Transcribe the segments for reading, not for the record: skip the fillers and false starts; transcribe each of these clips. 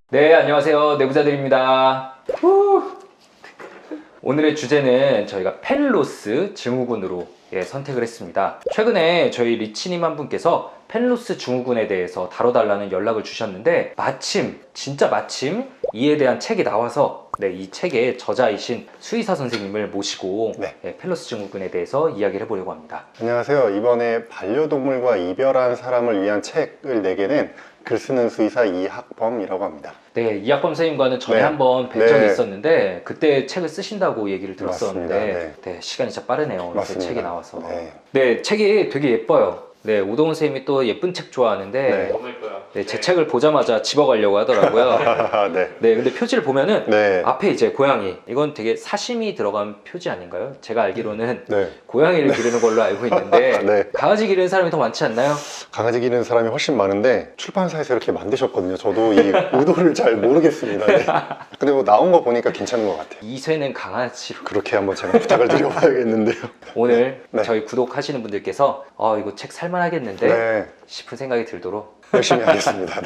네, 안녕하세요. 내부자들입니다. 오늘의 주제는 저희가 펜로스 증후군으로 선택을 했습니다. 최근에 저희 리치님 한 분께서 펜로스 증후군에 대해서 다뤄달라는 연락을 주셨는데 진짜 마침 이에 대한 책이 나와서 이 책의 저자이신 수의사 선생님을 모시고 펜로스 증후군에 대해서 이야기를 해보려고 합니다. 안녕하세요. 이번에 반려동물과 이별한 사람을 위한 책을 내게 된 글 쓰는 수의사 이학범이라고 합니다. 네, 이학범 선생님과는 전에 한번 뵌 적이 있었는데 그때 책을 쓰신다고 얘기를 들었었는데 시간이 진짜 빠르네요. 오늘 책이 나와서. 네, 책이 되게 예뻐요. 네, 오동훈 선생님이 또 예쁜 책 좋아하는데 너무 예뻐요. 제 책을 보자마자 집어가려고 하더라고요. 네, 근데 표지를 보면은 앞에 이제 고양이, 이건 되게 사심이 들어간 표지 아닌가요? 제가 알기로는 고양이를 기르는 걸로 알고 있는데 강아지 기르는 사람이 더 많지 않나요? 강아지 기르는 사람이 훨씬 많은데 출판사에서 이렇게 만드셨거든요. 저도 이 의도를 잘 모르겠습니다. 근데 뭐 나온 거 보니까 괜찮은 것 같아요. 이쇠는 강아지로. 그렇게 한번 제가 부탁을 드려봐야겠는데요. 오늘 저희 구독하시는 분들께서 이거 책 살만하겠는데 싶은 생각이 들도록 열심히 하겠습니다.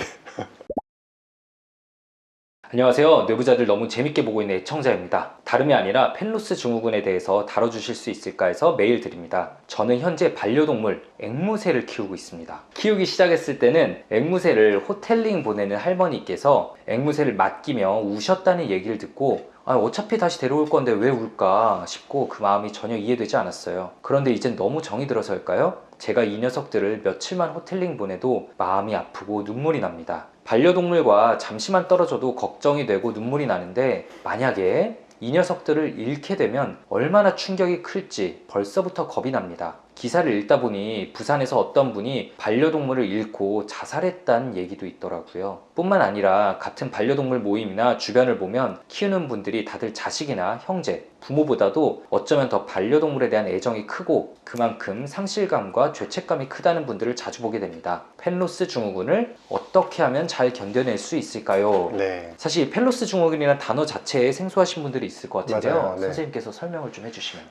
안녕하세요. 뇌부자들 너무 재밌게 보고 있는 애청자입니다. 다름이 아니라 펜로스 증후군에 대해서 다뤄주실 수 있을까 해서 메일 드립니다. 저는 현재 반려동물 앵무새를 키우고 있습니다. 키우기 시작했을 때는 앵무새를 호텔링 보내는 할머니께서 앵무새를 맡기며 우셨다는 얘기를 듣고 어차피 다시 데려올 건데 왜 울까 싶고 그 마음이 전혀 이해되지 않았어요. 그런데 이젠 너무 정이 들어서일까요? 제가 이 녀석들을 며칠만 호텔링 보내도 마음이 아프고 눈물이 납니다. 반려동물과 잠시만 떨어져도 걱정이 되고 눈물이 나는데 만약에 이 녀석들을 잃게 되면 얼마나 충격이 클지 벌써부터 겁이 납니다. 기사를 읽다 보니 부산에서 어떤 분이 반려동물을 잃고 자살했다는 얘기도 있더라고요. 뿐만 아니라 같은 반려동물 모임이나 주변을 보면 키우는 분들이 다들 자식이나 형제, 부모보다도 어쩌면 더 반려동물에 대한 애정이 크고 그만큼 상실감과 죄책감이 크다는 분들을 자주 보게 됩니다. 펜로스 증후군을 어떻게 하면 잘 견뎌낼 수 있을까요? 사실 펜로스 증후군이라는 단어 자체에 생소하신 분들이 있을 것 같은데요. 선생님께서 설명을 좀 해주시면.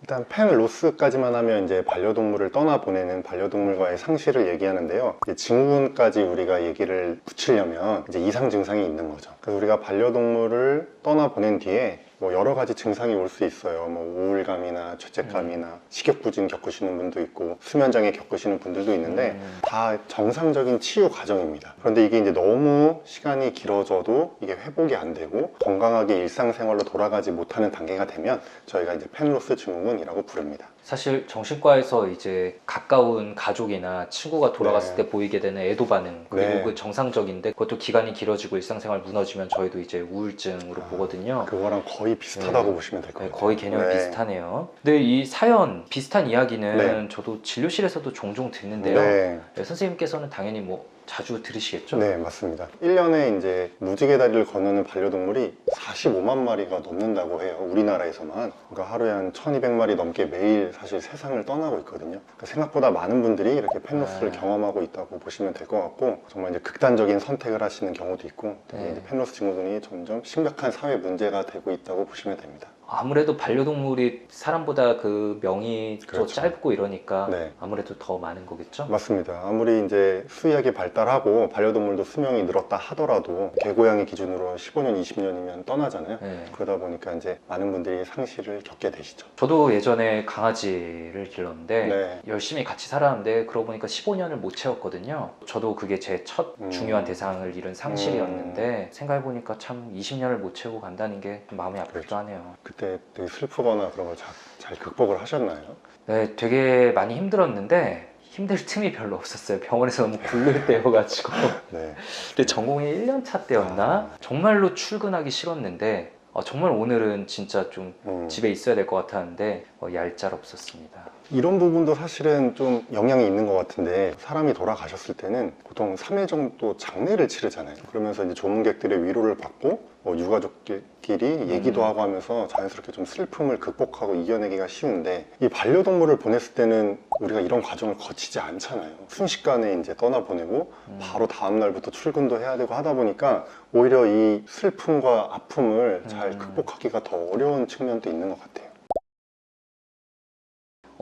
일단 펜로스까지만 하면 이제 반려동물을 떠나보내는 반려동물과의 상실을 얘기하는데요. 증후군까지 우리가 얘기를 붙이려면 이제 이상 증상이 있는 거죠. 그래서 우리가 반려동물을 떠나보낸 뒤에 뭐 여러 가지 증상이 올 수 있어요. 뭐 우울감이나 죄책감이나 식욕부진 겪으시는 분도 있고 수면장애 겪으시는 분들도 있는데 다 정상적인 치유 과정입니다. 그런데 이게 이제 너무 시간이 길어져도 이게 회복이 안 되고 건강하게 일상생활로 돌아가지 못하는 단계가 되면 저희가 이제 펜로스 증후군이라고 부릅니다. 사실 정신과에서 이제 가까운 가족이나 친구가 돌아갔을 때 보이게 되는 애도 반응, 그리고 그 정상적인데 그것도 기간이 길어지고 일상생활 무너지면 저희도 이제 우울증으로 보거든요. 그거랑 거의 비슷하다고 보시면 될 것 같아요. 거의 개념이 비슷하네요. 근데 이 사연 비슷한 이야기는 저도 진료실에서도 종종 듣는데요. 선생님께서는 당연히 뭐 자주 들으시겠죠? 네, 맞습니다. 1년에 이제 무지개 다리를 건너는 반려동물이 45만 마리가 넘는다고 해요. 우리나라에서만. 그러니까 하루에 한 1200마리 넘게 매일 사실 세상을 떠나고 있거든요. 그러니까 생각보다 많은 분들이 이렇게 펜로스를 경험하고 있다고 보시면 될 것 같고, 정말 이제 극단적인 선택을 하시는 경우도 있고, 이제 펜로스 증후군이 점점 심각한 사회 문제가 되고 있다고 보시면 됩니다. 아무래도 반려동물이 사람보다 그 명이 또 짧고 이러니까 아무래도 더 많은 거겠죠? 맞습니다. 아무리 이제 수의학이 발달하고 반려동물도 수명이 늘었다 하더라도 개고양이 기준으로 15년, 20년이면 떠나잖아요. 그러다 보니까 이제 많은 분들이 상실을 겪게 되시죠. 저도 예전에 강아지를 길렀는데 열심히 같이 살았는데 그러고 보니까 15년을 못 채웠거든요. 저도 그게 제 첫 중요한 대상을 잃은 상실이었는데 생각해보니까 참 20년을 못 채우고 간다는 게 좀 마음이 아프기도 하네요. 그때 되게 슬프거나 그런 걸 잘 극복을 하셨나요? 네, 되게 많이 힘들었는데 힘들 틈이 별로 없었어요. 병원에서 너무 굴릴 때여가지고. 근데 전공이 1년차 때였나? 정말로 출근하기 싫었는데 정말 오늘은 진짜 좀 집에 있어야 될 것 같았는데 얄짤없었습니다. 이런 부분도 사실은 좀 영향이 있는 것 같은데 사람이 돌아가셨을 때는 보통 3회 정도 장례를 치르잖아요. 그러면서 이제 조문객들의 위로를 받고 유가족끼리 얘기도 하고 하면서 자연스럽게 좀 슬픔을 극복하고 이겨내기가 쉬운데 이 반려동물을 보냈을 때는 우리가 이런 과정을 거치지 않잖아요. 순식간에 이제 떠나보내고 바로 다음 날부터 출근도 해야 되고 하다 보니까 오히려 이 슬픔과 아픔을 잘 극복하기가 더 어려운 측면도 있는 것 같아요.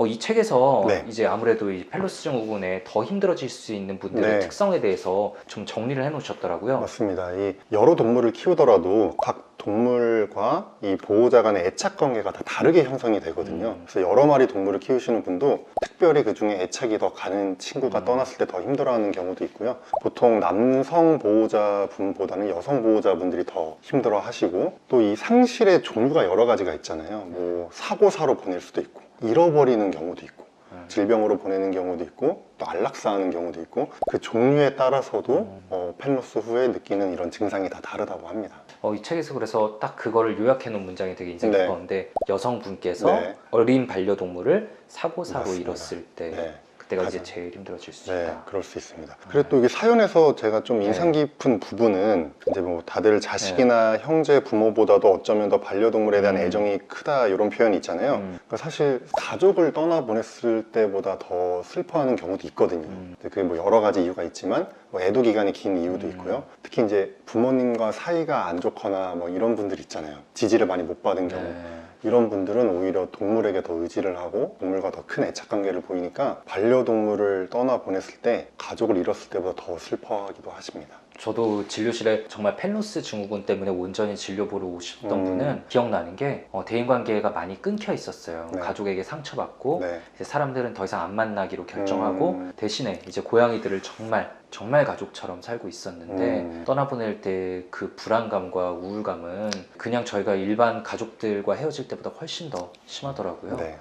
이 책에서 네. 이제 아무래도 이 펠로스 증후군에 더 힘들어질 수 있는 분들의 네. 특성에 대해서 좀 정리를 해놓으셨더라고요. 맞습니다. 이 여러 동물을 키우더라도 각 동물과 이 보호자 간의 애착 관계가 다 다르게 형성이 되거든요. 그래서 여러 마리 동물을 키우시는 분도 특별히 그 중에 애착이 더 가는 친구가 떠났을 때 더 힘들어하는 경우도 있고요. 보통 남성 보호자분보다는 여성 보호자분들이 더 힘들어하시고, 또 이 상실의 종류가 여러 가지가 있잖아요. 뭐 사고사로 보낼 수도 있고, 잃어버리는 경우도 있고, 질병으로 보내는 경우도 있고, 또 안락사하는 경우도 있고, 그 종류에 따라서도 펠로스 후에 느끼는 이런 증상이 다 다르다고 합니다. 이 책에서 그래서 딱 그거를 요약해 놓은 문장이 되게 인상 네. 깊었는데, 여성분께서 네. 어린 반려동물을 사고사로 맞습니다. 잃었을 때 네. 그때가 이제 가장- 제일 힘들어질 수 네, 있다. 그럴 수 있습니다. 그리고 또 이게 사연에서 제가 좀 인상 깊은 부분은 이제 뭐 다들 자식이나 형제, 부모보다도 어쩌면 더 반려동물에 대한 애정이 크다 이런 표현이 있잖아요. 그러니까 사실 가족을 떠나보냈을 때보다 더 슬퍼하는 경우도 있거든요. 근데 그게 뭐 여러 가지 이유가 있지만 뭐 애도 기간이 긴 이유도 있고요. 특히 이제 부모님과 사이가 안 좋거나 뭐 이런 분들 있잖아요. 지지를 많이 못 받은 경우. 네. 이런 분들은 오히려 동물에게 더 의지를 하고 동물과 더 큰 애착관계를 보이니까 반려동물을 떠나보냈을 때 가족을 잃었을 때보다 더 슬퍼하기도 하십니다. 저도 진료실에 정말 펠로스 증후군 때문에 온전히 진료 보러 오셨던 분은 기억나는 게 대인관계가 많이 끊겨 있었어요. 네. 가족에게 상처받고 네. 이제 사람들은 더 이상 안 만나기로 결정하고 대신에 이제 고양이들을 정말 가족처럼 살고 있었는데 떠나보낼 때 그 불안감과 우울감은 그냥 저희가 일반 가족들과 헤어질 때보다 훨씬 더 심하더라고요. 네.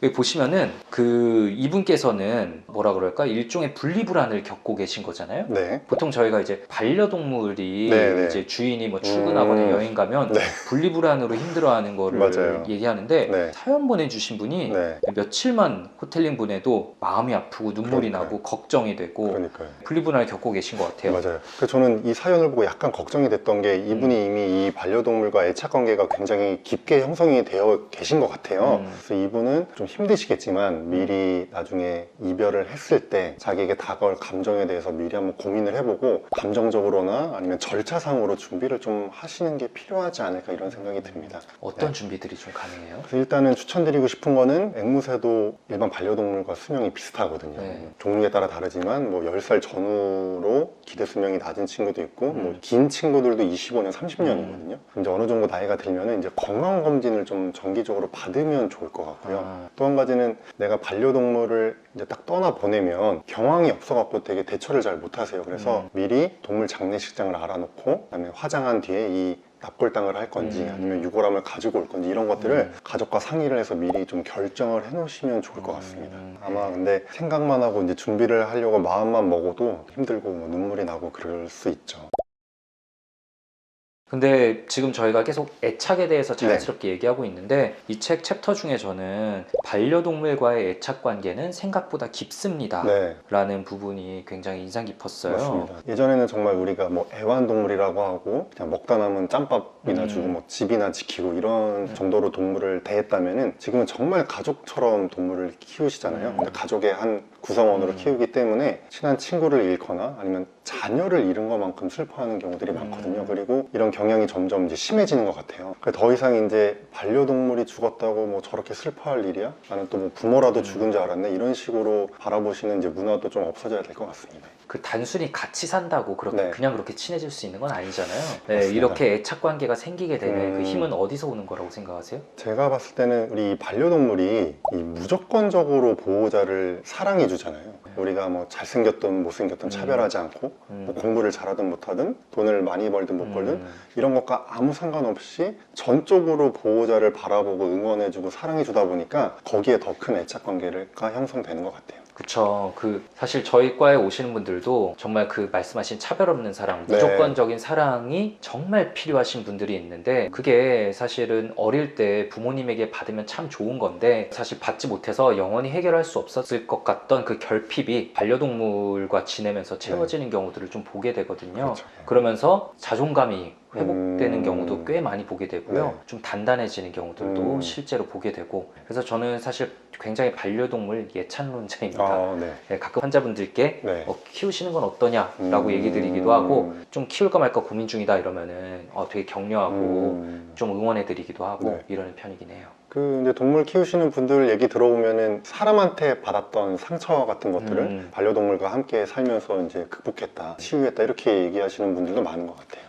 여기 보시면은 그 이분께서는 뭐라 그럴까, 일종의 분리불안을 겪고 계신 거잖아요. 네. 보통 저희가 이제 반려동물이 네. 이제 주인이 뭐 출근하거나 여행 가면 네. 분리불안으로 힘들어하는 거를 맞아요. 얘기하는데 네. 사연 보내주신 분이 네. 며칠만 호텔링 보내도 마음이 아프고 눈물이 그러니까요. 나고 걱정이 되고 그러니까요. 분리불안을 겪고 계신 것 같아요. 맞아요. 그래서 저는 이 사연을 보고 약간 걱정이 됐던 게 이분이 이미 이 반려동물과 애착관계가 굉장히 깊게 형성이 되어 계신 것 같아요. 그래서 이분은 좀 힘드시겠지만 미리 나중에 이별을 했을 때 자기에게 다가올 감정에 대해서 미리 한번 고민을 해보고 감정적으로나 아니면 절차상으로 준비를 좀 하시는 게 필요하지 않을까 이런 생각이 듭니다. 어떤 준비들이 좀 가능해요? 그래서 일단은 추천드리고 싶은 거는 앵무새도 일반 반려동물과 수명이 비슷하거든요. 네. 종류에 따라 다르지만 뭐 10살 전후로 기대 수명이 낮은 친구도 있고 뭐 긴 친구들도 25년, 30년이거든요. 이제 어느 정도 나이가 들면은 이제 건강 검진을 좀 정기적으로 받으면 좋을 것 같고요. 또 한 가지는 내가 반려동물을 이제 딱 떠나 보내면 경황이 없어갖고 되게 대처를 잘 못하세요. 그래서 미리 동물 장례식장을 알아놓고 그다음에 화장한 뒤에 이 납골당을 할 건지 아니면 유골함을 가지고 올 건지 이런 것들을 가족과 상의를 해서 미리 좀 결정을 해놓으시면 좋을 것 같습니다. 아마 근데 생각만 하고 이제 준비를 하려고 마음만 먹어도 힘들고 뭐 눈물이 나고 그럴 수 있죠. 근데 지금 저희가 계속 애착에 대해서 자연스럽게 얘기하고 있는데 이 책 챕터 중에 저는 반려동물과의 애착 관계는 생각보다 깊습니다 네. 라는 부분이 굉장히 인상 깊었어요. 맞습니다. 예전에는 정말 우리가 뭐 애완동물이라고 하고 그냥 먹다 남은 짬밥이나 주고 뭐 집이나 지키고 이런 정도로 동물을 대했다면은 지금은 정말 가족처럼 동물을 키우시잖아요. 근데 가족의 한 구성원으로 키우기 때문에 친한 친구를 잃거나 아니면 자녀를 잃은 것만큼 슬퍼하는 경우들이 많거든요. 그리고 이런 경향이 점점 이제 심해지는 것 같아요. 그러니까 더 이상 이제 반려동물이 죽었다고 뭐 저렇게 슬퍼할 일이야? 나는 또 뭐 부모라도 죽은 줄 알았네? 이런 식으로 바라보시는 이제 문화도 좀 없어져야 될 것 같습니다. 그 단순히 같이 산다고 그렇게 네. 그냥 그렇게 친해질 수 있는 건 아니잖아요. 네, 맞습니다. 이렇게 애착 관계가 생기게 되는 그 힘은 어디서 오는 거라고 생각하세요? 제가 봤을 때는 우리 반려동물이 이 무조건적으로 보호자를 사랑해 주잖아요. 우리가 뭐 잘생겼든 못생겼든 차별하지 않고 뭐 공부를 잘하든 못하든 돈을 많이 벌든 못 벌든 이런 것과 아무 상관없이 전적으로 보호자를 바라보고 응원해주고 사랑해주다 보니까 거기에 더 큰 애착관계가 형성되는 것 같아요. 그쵸. 그 사실 저희 과에 오시는 분들도 정말 그 말씀하신 차별 없는 사랑, 네. 무조건적인 사랑이 정말 필요하신 분들이 있는데 그게 사실은 어릴 때 부모님에게 받으면 참 좋은 건데 사실 받지 못해서 영원히 해결할 수 없었을 것 같던 그 결핍이 반려동물과 지내면서 채워지는 경우들을 좀 보게 되거든요. 그렇죠. 그러면서 자존감이 회복되는 경우도 꽤 많이 보게 되고요. 네. 좀 단단해지는 경우들도 실제로 보게 되고 그래서 저는 사실 굉장히 반려동물 예찬론자입니다. 아, 네. 네, 가끔 환자분들께 네. 키우시는 건 어떠냐라고 얘기 드리기도 하고 좀 키울까 말까 고민 중이다 이러면은 되게 격려하고 좀 응원해 드리기도 하고 네. 이러는 편이긴 해요. 그 이제 동물 키우시는 분들 얘기 들어보면은 사람한테 받았던 상처 같은 것들을 반려동물과 함께 살면서 이제 극복했다, 치유했다 이렇게 얘기하시는 분들도 많은 것 같아요.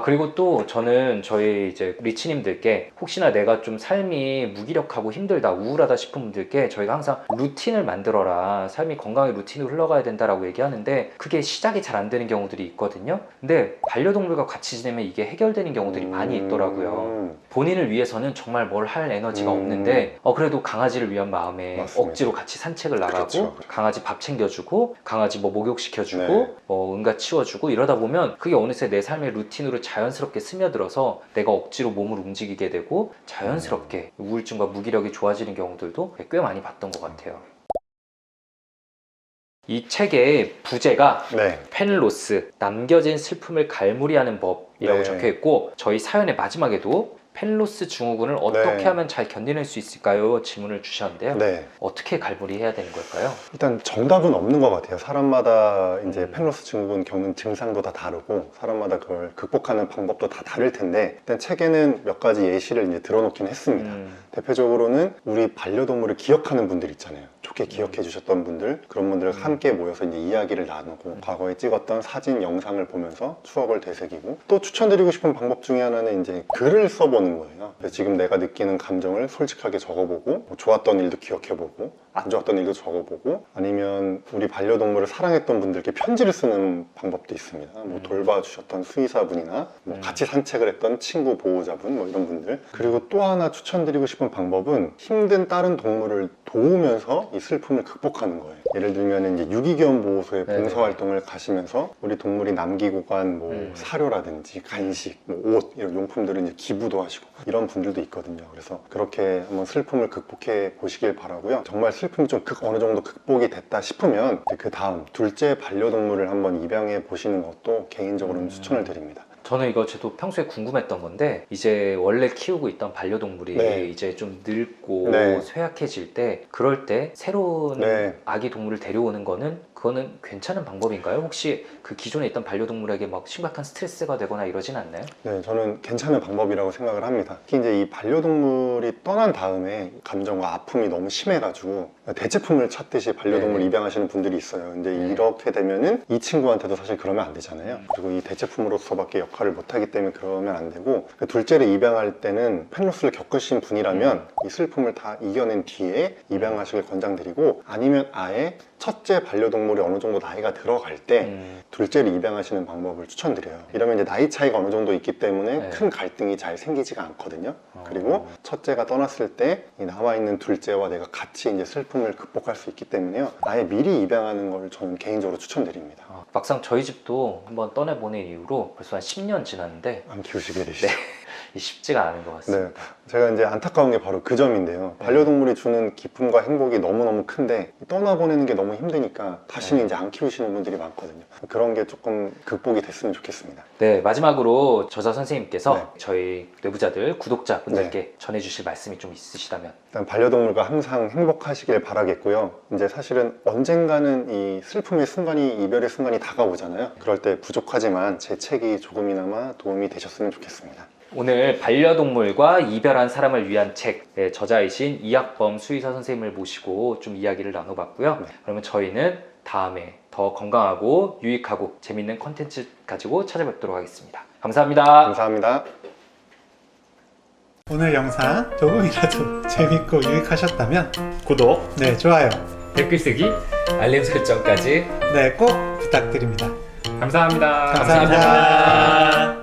그리고 또 저는 저희 이제 리치님들께 혹시나 내가 좀 삶이 무기력하고 힘들다, 우울하다 싶은 분들께 저희가 항상 루틴을 만들어라, 삶이 건강하게 루틴으로 흘러가야 된다라고 얘기하는데 그게 시작이 잘 안 되는 경우들이 있거든요. 근데 반려동물과 같이 지내면 이게 해결되는 경우들이 많이 있더라고요. 본인을 위해서는 정말 뭘 할 에너지가 없는데 그래도 강아지를 위한 마음에 맞습니다. 억지로 같이 산책을 나가고 그렇죠. 강아지 밥 챙겨주고 강아지 뭐 목욕시켜주고 네. 응가 치워주고 이러다 보면 그게 어느새 내 삶의 루틴으로 자연스럽게 스며들어서 내가 억지로 몸을 움직이게 되고 자연스럽게 우울증과 무기력이 좋아지는 경우들도 꽤 많이 봤던 것 같아요. 이 책의 부제가 네. 펜로스, 남겨진 슬픔을 갈무리하는 법이라고 네. 적혀 있고 저희 사연의 마지막에도 펜로스 증후군을 어떻게 네. 하면 잘 견뎌낼 수 있을까요? 질문을 주셨는데요. 네. 어떻게 갈무리해야 되는 걸까요? 일단 정답은 없는 것 같아요. 사람마다 이제 펜로스 증후군 겪는 증상도 다 다르고 사람마다 그걸 극복하는 방법도 다 다를 텐데 일단 책에는 몇 가지 예시를 이제 들어놓긴 했습니다. 대표적으로는 우리 반려동물을 기억하는 분들 있잖아요. 좋게 기억해 주셨던 분들, 그런 분들 함께 모여서 이제 이야기를 나누고 과거에 찍었던 사진, 영상을 보면서 추억을 되새기고 또 추천드리고 싶은 방법 중에 하나는 이제 글을 써보는 거예요. 그래서 지금 내가 느끼는 감정을 솔직하게 적어보고 뭐 좋았던 일도 기억해보고 안 좋았던 일도 적어보고 아니면 우리 반려동물을 사랑했던 분들께 편지를 쓰는 방법도 있습니다. 뭐 돌봐주셨던 수의사분이나 뭐 같이 산책을 했던 친구, 보호자분 뭐 이런 분들. 그리고 또 하나 추천드리고 싶은 방법은 힘든 다른 동물을 도우면서 이 슬픔을 극복하는 거예요. 예를 들면 이제 유기견 보호소에 봉사활동을 가시면서 우리 동물이 남기고 간 뭐 사료라든지 간식, 뭐 옷 이런 용품들을 이제 기부도 하시고 이런 분들도 있거든요. 그래서 그렇게 한번 슬픔을 극복해 보시길 바라고요. 정말 슬픔이 좀 어느 정도 극복이 됐다 싶으면 그 다음 둘째 반려동물을 한번 입양해 보시는 것도 개인적으로는 추천을 드립니다. 저는 이거 저도 평소에 궁금했던 건데 이제 원래 키우고 있던 반려동물이 네. 이제 좀 늙고 네. 쇠약해질 때 그럴 때 새로운 네. 아기 동물을 데려오는 거는 그거는 괜찮은 방법인가요? 혹시 그 기존에 있던 반려동물에게 막 심각한 스트레스가 되거나 이러진 않나요? 네, 저는 괜찮은 방법이라고 생각을 합니다. 특히 이제 이 반려동물이 떠난 다음에 감정과 아픔이 너무 심해가지고 대체품을 찾듯이 반려동물 네. 입양하시는 분들이 있어요. 근데 네. 이렇게 되면은 이 친구한테도 사실 그러면 안 되잖아요. 그리고 이 대체품으로서밖에 역할을 못하기 때문에 그러면 안 되고 그 둘째를 입양할 때는 펜로스를 겪으신 분이라면 이 슬픔을 다 이겨낸 뒤에 입양하시길 권장드리고 아니면 아예 첫째 반려동물이 어느 정도 나이가 들어갈 때 둘째를 입양하시는 방법을 추천드려요. 이러면 이제 나이 차이가 어느 정도 있기 때문에 네. 큰 갈등이 잘 생기지가 않거든요. 그리고 첫째가 떠났을 때 이 남아있는 둘째와 내가 같이 이제 슬픔을 극복할 수 있기 때문에요. 아예 미리 입양하는 걸 저는 개인적으로 추천드립니다. 막상 저희 집도 한번 떠내보낸 이후로 벌써 한 10년 지났는데 안 키우시게 되시죠. 쉽지가 않은 것 같습니다. 네, 제가 이제 안타까운 게 바로 그 점인데요. 반려동물이 주는 기쁨과 행복이 너무너무 큰데 떠나보내는 게 너무 힘드니까 다시는 이제 안 키우시는 분들이 많거든요. 그런 게 조금 극복이 됐으면 좋겠습니다. 네, 마지막으로 저자 선생님께서 네. 저희 내부자들, 구독자분들께 전해주실 말씀이 좀 있으시다면. 일단 반려동물과 항상 행복하시길 바라겠고요. 이제 사실은 언젠가는 이 슬픔의 순간이, 이별의 순간이 다가오잖아요. 그럴 때 부족하지만 제 책이 조금이나마 도움이 되셨으면 좋겠습니다. 오늘 반려동물과 이별한 사람을 위한 책 저자이신 이학범 수의사 선생님을 모시고 좀 이야기를 나눠봤고요. 네. 그러면 저희는 다음에 더 건강하고 유익하고 재밌는 컨텐츠 가지고 찾아뵙도록 하겠습니다. 감사합니다. 감사합니다. 오늘 영상 조금이라도 재밌고 유익하셨다면 구독, 네, 좋아요. 댓글 쓰기, 알림 설정까지 네, 꼭 부탁드립니다. 감사합니다. 감사합니다.